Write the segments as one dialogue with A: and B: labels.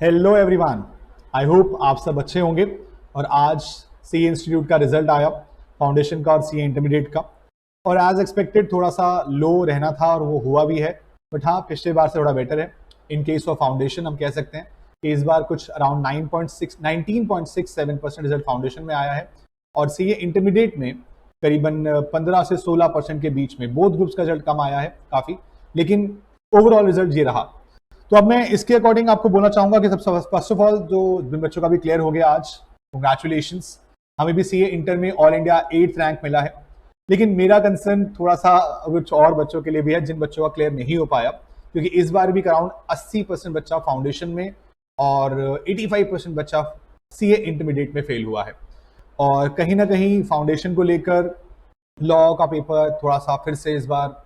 A: Hello everyone. I hope आप सब अच्छे होंगे। और आज सी इंस्टीट्यूट का रिजल्ट आया, फाउंडेशन का और सी इंटरमीडिएट का। और एज एक्सपेक्टेड थोड़ा सा लो रहना था और वो हुआ भी है, बट हाँ पिछले बार से थोड़ा बेटर है। इन केस ऑफ फाउंडेशन हम कह सकते हैं कि इस बार कुछ अराउंड 19.67% रिजल्ट फाउंडेशन में आया है और सी इंटरमीडिएट में करीबन 15 से 16% के बीच में। बोथ ग्रुप्स का रिजल्ट कम आया है काफ़ी, लेकिन ओवरऑल रिजल्ट ये रहा। तो अब मैं इसके अकॉर्डिंग आपको बोलना चाहूंगा कि सबसे फर्स्ट ऑफ ऑल जो जिन बच्चों का भी क्लियर हो गया आज, कंग्रेचुलेशंस। हमें भी सीए इंटर में ऑल इंडिया 8th रैंक मिला है। लेकिन मेरा कंसर्न थोड़ा सा कुछ और बच्चों के लिए भी है जिन बच्चों का क्लियर नहीं हो पाया, क्योंकि इस बार भी अराउंड 80% बच्चा फाउंडेशन में और 85% बच्चा सीए इंटरमीडिएट में फेल हुआ है। और कहीं ना कहीं फाउंडेशन को लेकर लॉ का पेपर थोड़ा सा फिर से इस बार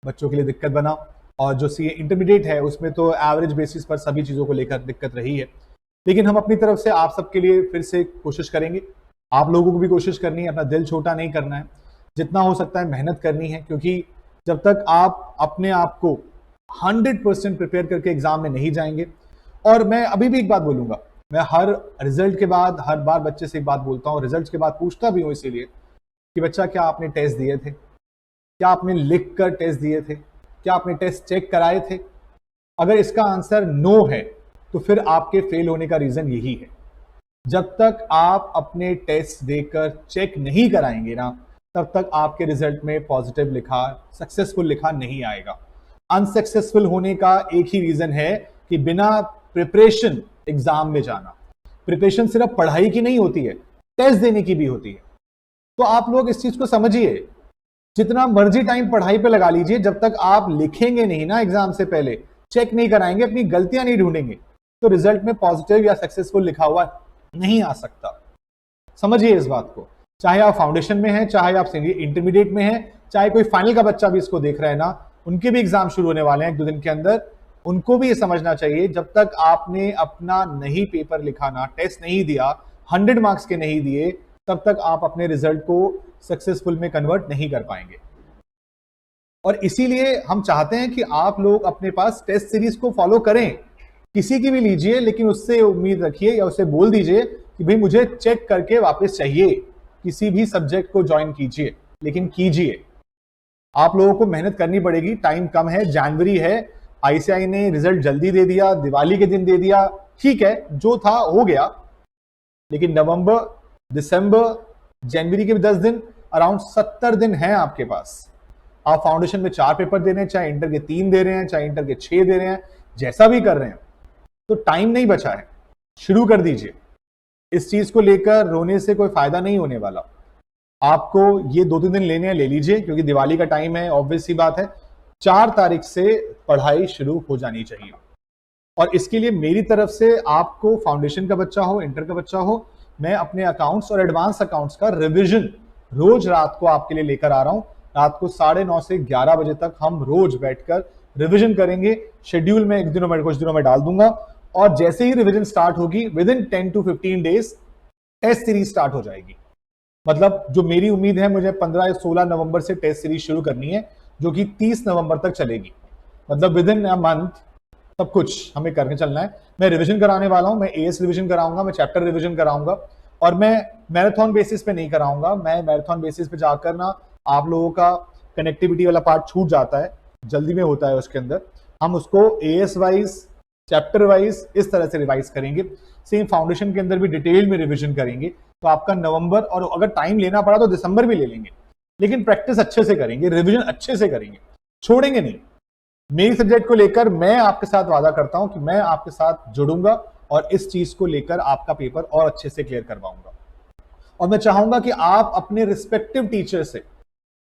A: बच्चों के लिए दिक्कत बना, और जो सीए इंटरमीडिएट है उसमें तो एवरेज बेसिस पर सभी चीज़ों को लेकर दिक्कत रही है। लेकिन हम अपनी तरफ से आप सबके लिए फिर से कोशिश करेंगे। आप लोगों को भी कोशिश करनी है, अपना दिल छोटा नहीं करना है, जितना हो सकता है मेहनत करनी है, क्योंकि जब तक आप अपने आप को 100% प्रिपेयर करके एग्जाम में नहीं जाएंगे। और मैं अभी भी एक बात बोलूंगा, मैं हर रिजल्ट के बाद हर बार बच्चे से एक बात बोलता हूँ, रिजल्ट के बाद पूछता भी हूँ इसीलिए कि बच्चा क्या आपने टेस्ट दिए थे, क्या आपने लिख कर टेस्ट दिए थे, क्या आपने टेस्ट चेक कराए थे। अगर इसका आंसर नो है तो फिर आपके फेल होने का रीजन यही है। जब तक आप अपने टेस्ट देकर चेक नहीं कराएंगे ना, तब तक आपके रिजल्ट में पॉजिटिव लिखा, सक्सेसफुल लिखा नहीं आएगा। अनसक्सेसफुल होने का एक ही रीजन है कि बिना प्रिपरेशन एग्जाम में जाना। प्रिपरेशन सिर्फ पढ़ाई की नहीं होती है, टेस्ट देने की भी होती है। तो आप लोग इस चीज को समझिए। जितना मर्जी टाइम पढ़ाई पे लगा लीजिए, जब तक आप लिखेंगे नहीं ना एग्जाम से पहले, चेक नहीं कराएंगे, अपनी गलतियां नहीं ढूंढेंगे, तो रिजल्ट में पॉजिटिव या सक्सेसफुल लिखा हुआ नहीं आ सकता। समझिए इस बात को। चाहे आप फाउंडेशन में हैं, चाहे आप इंटरमीडिएट में हैं, चाहे कोई फाइनल का बच्चा भी इसको देख रहा है ना, उनके भी एग्जाम शुरू होने वाले हैं 1-2 दिन के अंदर। उनको भी ये समझना चाहिए, जब तक आपने अपना नहीं पेपर लिखा ना, टेस्ट नहीं दिया, 100 मार्क्स के नहीं दिए, तब तक आप अपने रिजल्ट को सक्सेसफुल में कन्वर्ट नहीं कर पाएंगे। और इसीलिए हम चाहते हैं कि आप लोग अपने पास टेस्ट सीरीज को फॉलो करें, किसी की भी लीजिए, लेकिन उससे उम्मीद रखिए या उससे बोल दीजिए कि भाई मुझे चेक करके वापस चाहिए। किसी भी सब्जेक्ट को ज्वाइन कीजिए, लेकिन कीजिए। आप लोगों को मेहनत करनी पड़ेगी, टाइम कम है, जनवरी है, आईसीआई ने रिजल्ट जल्दी दे दिया, दिवाली के दिन दे दिया, ठीक है, जो था हो गया। लेकिन नवंबर, दिसंबर, जनवरी के 10 दिन, अराउंड 70 दिन हैं आपके पास। आप फाउंडेशन में 4 पेपर दे रहे हैं, चाहे इंटर के 3 दे रहे हैं, चाहे इंटर के 6 दे रहे हैं, जैसा भी कर रहे हैं, तो टाइम नहीं बचा है। शुरू कर दीजिए। इस चीज को लेकर रोने से कोई फायदा नहीं होने वाला। आपको ये 2-3 दिन लेने हैं, ले लीजिए, क्योंकि दिवाली का टाइम है, ऑब्वियस सी बात है। 4 तारीख से पढ़ाई शुरू हो जानी चाहिए। और इसके लिए मेरी तरफ से आपको, फाउंडेशन का बच्चा हो, इंटर का बच्चा हो, मैं अपने अकाउंट्स और एडवांस अकाउंट्स का रिवीजन रोज रात को आपके लिए लेकर आ रहा हूं। रात को 9:30 से 11 बजे तक हम रोज बैठकर रिवीजन करेंगे। शेड्यूल में कुछ दिनों में डाल दूंगा, और जैसे ही रिवीजन स्टार्ट होगी, with in 10 to 15 days test series start हो जाएगी। मतलब जो मेरी उम्मीद है, मुझे 15 या 16 नवंबर से टेस्ट सीरीज शुरू करनी है, जो कि 30 नवंबर तक चलेगी। मतलब विद इन अ मंथ सब कुछ हमें करके चलना है। मैं रिवीजन कराने वाला हूं, मैं एएस रिवीजन कराऊंगा, मैं चैप्टर रिवीजन कराऊंगा, और मैं मैराथन बेसिस पे नहीं कराऊंगा। मैं मैराथन बेसिस पे जाकर ना, आप लोगों का कनेक्टिविटी वाला पार्ट छूट जाता है, जल्दी में होता है उसके अंदर, हम उसको एएस वाइज, चैप्टर वाइज इस तरह से रिवाइज करेंगे। सेम फाउंडेशन के अंदर भी डिटेल में रिवीजन करेंगे। तो आपका नवंबर, और अगर टाइम लेना पड़ा तो दिसंबर भी ले लेंगे, लेकिन प्रैक्टिस अच्छे से करेंगे, रिवीजन अच्छे से करेंगे, छोड़ेंगे नहीं। मेरी सब्जेक्ट को लेकर मैं आपके साथ वादा करता हूं कि मैं आपके साथ जुड़ूंगा और इस चीज को लेकर आपका पेपर और अच्छे से क्लियर करवाऊंगा। और मैं चाहूंगा कि आप अपने रिस्पेक्टिव टीचर से,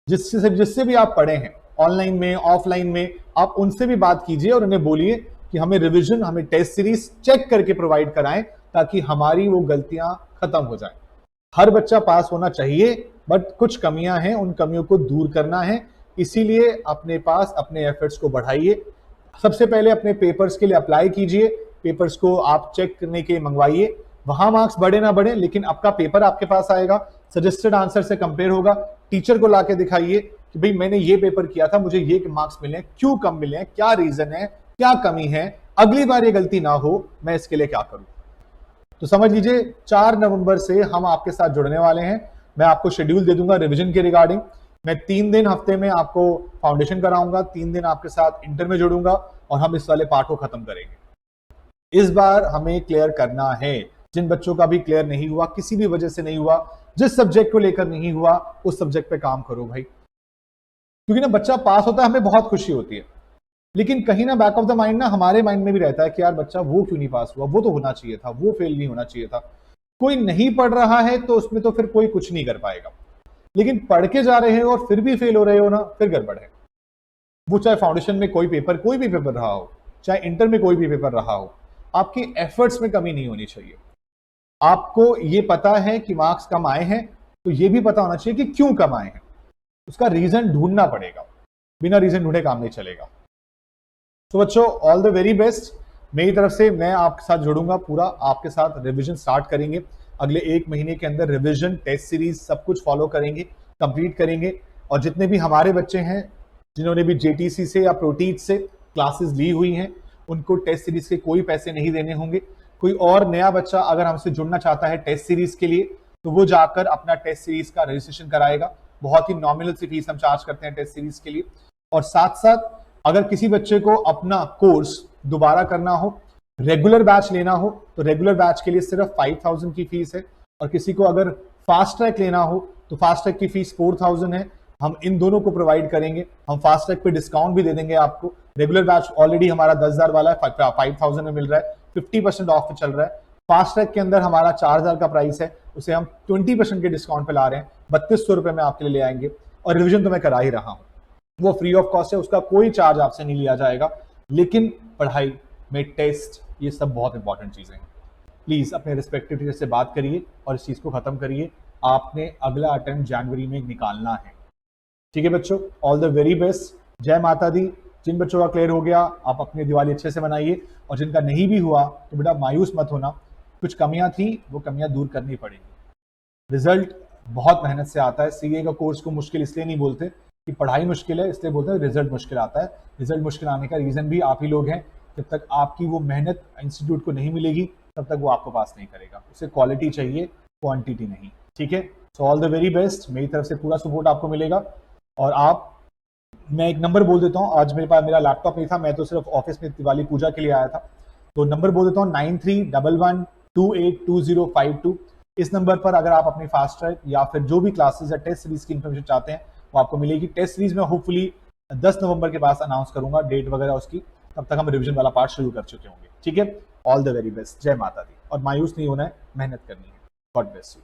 A: जिससे भी आप पढ़े हैं, ऑनलाइन में, ऑफलाइन में, आप उनसे भी बात कीजिए और उन्हें बोलिए कि हमें रिवीजन, हमें टेस्ट सीरीज चेक करके प्रोवाइड कराएं, ताकि हमारी वो गलतियां खत्म हो जाएं। हर बच्चा पास होना चाहिए, बट कुछ कमियां हैं, उन कमियों को दूर करना है। इसीलिए अपने पास अपने एफर्ट्स को बढ़ाइए। सबसे पहले अपने पेपर्स के लिए अप्लाई कीजिए, पेपर्स को आप चेक करने के मंगवाइए। वहां मार्क्स बढ़े ना बढ़े, लेकिन आपका पेपर आपके पास आएगा, सजेस्टेड आंसर से कंपेयर होगा। टीचर को लाके दिखाइए कि भाई मैंने ये पेपर किया था, मुझे ये मार्क्स मिले हैं, क्यों कम मिले हैं, क्या रीजन है, क्या कमी है, अगली बार ये गलती ना हो, मैं इसके लिए क्या करूं। तो समझ लीजिए 4 नवंबर से हम आपके साथ जुड़ने वाले हैं। मैं आपको शेड्यूल दे दूंगा रिवीजन के रिगार्डिंग। मैं 3 दिन हफ्ते में आपको फाउंडेशन कराऊंगा, 3 दिन आपके साथ इंटर में जुड़ूंगा और हम इस वाले पार्ट को खत्म करेंगे। इस बार हमें क्लियर करना है। जिन बच्चों का भी क्लियर नहीं हुआ, किसी भी वजह से नहीं हुआ, जिस सब्जेक्ट को लेकर नहीं हुआ, उस सब्जेक्ट पे काम करो भाई। क्योंकि ना बच्चा पास होता है, हमें बहुत खुशी होती है, लेकिन कहीं ना बैक ऑफ द माइंड ना हमारे माइंड में भी रहता है कि यार बच्चा वो क्यों नहीं पास हुआ, वो तो होना चाहिए था, वो फेल नहीं होना चाहिए था। कोई नहीं पढ़ रहा है तो उसमें तो फिर कोई कुछ नहीं कर पाएगा, लेकिन पढ़ के जा रहे हो और फिर भी फेल हो रहे हो ना, फिर गड़बड़ है। वो चाहे फाउंडेशन में कोई पेपर, कोई भी पेपर रहा हो, चाहे इंटर में कोई भी पेपर रहा हो, आपके एफर्ट्स में कमी नहीं होनी चाहिए। आपको ये पता है कि मार्क्स कम आए हैं, तो ये भी पता होना चाहिए कि क्यों कम आए हैं, उसका रीजन ढूंढना पड़ेगा। बिना रीजन ढूंढे काम नहीं चलेगा। तो बच्चों, ऑल द वेरी बेस्ट। मेरी तरफ से मैं आपके साथ जुड़ूंगा, पूरा आपके साथ रिवीजन स्टार्ट करेंगे। अगले 1 महीने के अंदर रिवीजन, टेस्ट सीरीज सब कुछ फॉलो करेंगे, कंप्लीट करेंगे। और जितने भी हमारे बच्चे हैं जिन्होंने भी जेटीसी से या प्रोटीज से क्लासेस ली हुई हैं, उनको टेस्ट सीरीज के कोई पैसे नहीं देने होंगे। कोई और नया बच्चा अगर हमसे जुड़ना चाहता है टेस्ट सीरीज के लिए, तो वो जाकर अपना टेस्ट सीरीज का रजिस्ट्रेशन कराएगा। बहुत ही नॉमिनल सी फीस हम चार्ज करते हैं टेस्ट सीरीज के लिए। और साथ साथ अगर किसी बच्चे को अपना कोर्स दोबारा करना हो, रेगुलर बैच लेना हो, तो रेगुलर बैच के लिए सिर्फ 5000 की फीस है। और किसी को अगर फास्ट ट्रैक लेना हो तो फास्ट ट्रैक की फीस 4000 है। हम इन दोनों को प्रोवाइड करेंगे। हम फास्ट ट्रैक पे डिस्काउंट भी दे देंगे आपको। रेगुलर बैच ऑलरेडी हमारा 10,000 वाला है, 5000 में मिल रहा है, 50% ऑफ पे चल रहा है। फास्ट ट्रैक के अंदर हमारा 4000 का प्राइस है, उसे हम 20% के डिस्काउंट पे ला रहे हैं, 3200 रुपए में आपके लिए ले आएंगे। और रिविजन तो मैं करा ही रहा हूं, वो फ्री ऑफ कॉस्ट है, उसका कोई चार्ज आपसे नहीं लिया जाएगा। लेकिन पढ़ाई में टेस्ट, ये सब बहुत इंपॉर्टेंट चीजें हैं। प्लीज अपने रिस्पेक्टिव टीचर से बात करिए और इस चीज को खत्म करिए। आपने अगला अटेम्प्ट जनवरी में निकालना है। ठीक है बच्चों, ऑल द वेरी बेस्ट। जय माता दी। जिन बच्चों का क्लियर हो गया, आप अपनी दिवाली अच्छे से मनाइए, और जिनका नहीं भी हुआ तो बेटा मायूस मत होना। कुछ कमियां थी, वो कमियां दूर करनी पड़ेंगी। रिजल्ट बहुत मेहनत से आता है। सीए का कोर्स को मुश्किल इसलिए नहीं बोलते कि पढ़ाई मुश्किल है, इसलिए बोलते हैं रिजल्ट मुश्किल आता है। रिजल्ट मुश्किल आने का रीजन भी आप ही लोग हैं। जब तक आपकी वो मेहनत इंस्टीट्यूट को नहीं मिलेगी, तब तक वो आपको पास नहीं करेगा। उसे क्वालिटी चाहिए, क्वांटिटी नहीं। ठीक है, so all the very best. मेरी तरफ से पूरा सपोर्ट आपको मिलेगा। और आप, मैं एक नंबर बोल देता हूँ। आज मेरे पास मेरा लैपटॉप नहीं था, मैं तो सिर्फ ऑफिस में दिवाली पूजा के लिए आया था, तो नंबर बोल देता हूँ 9311282052। इस नंबर पर अगर आप अपनी फास्ट ट्रैक या फिर जो भी क्लासेस या टेस्ट सीरीज की इन्फॉर्मेशन चाहते हैं, वो आपको मिलेगी। टेस्ट सीरीज में होपफुली 10 नवंबर के पास अनाउंस करूंगा डेट वगैरह उसकी, तब तक हम रिवीजन वाला पार्ट शुरू कर चुके होंगे। ठीक है, ऑल द वेरी बेस्ट। जय माता दी। और मायूस नहीं होना है, मेहनत करनी है। God bless you.